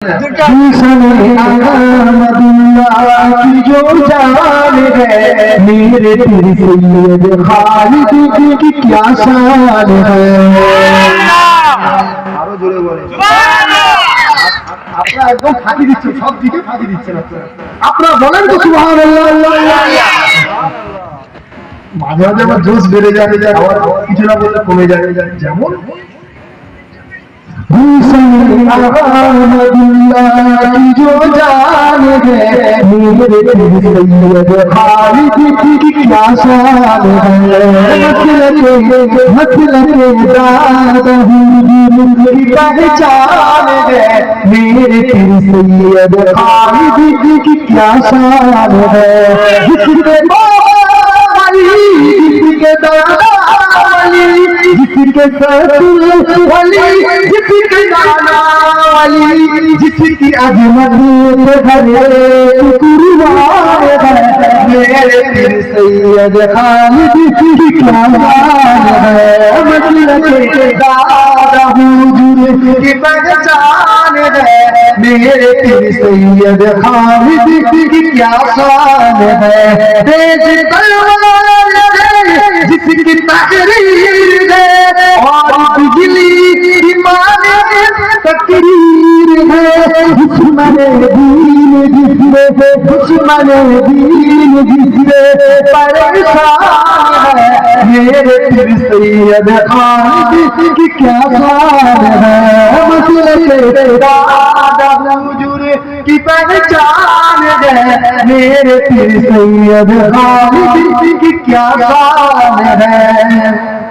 की जो जान है मेरे पीर सैयद खालिद की क्या शान है। আরো জোরে বলে আপনারা একদম ফাঁকি দিচ্ছেন, সব দিকে ফাঁকি দিচ্ছেন আপনারা বলেন তো সুবহানাল্লাহ। মাঝে মাঝে আমার জোশ বেড়ে যায়, আবার কিছু না বললে কমে যায়। যেমন की जो जान है मेरे सैयद खालिद की क्या शान है। मतलब दादा की पहचान है मेरे सैयद खालिद की क्या शान है। जिसके दादा जिसके वाली जिसके नाना वाली जिसकी अजमत भरे कुर्बान है मेरे पीर सैयद खालिद की क्या शान है। मतलब दादा हुजूर की पहचान है मेरे पीर सैयद खालिद की क्या शान है। तेज तलवार जिसकी तकरीर है और बिजली की माने तकरीर है। दुश्मन दीन जिसमें दुश्मन दीन जिसमें परेशान है मेरे पीर सैयद खालिद की क्या शान है। मतलब दादा हुजूर की पहचान है मेरे पीर सैयद खालिद की क्या शान है।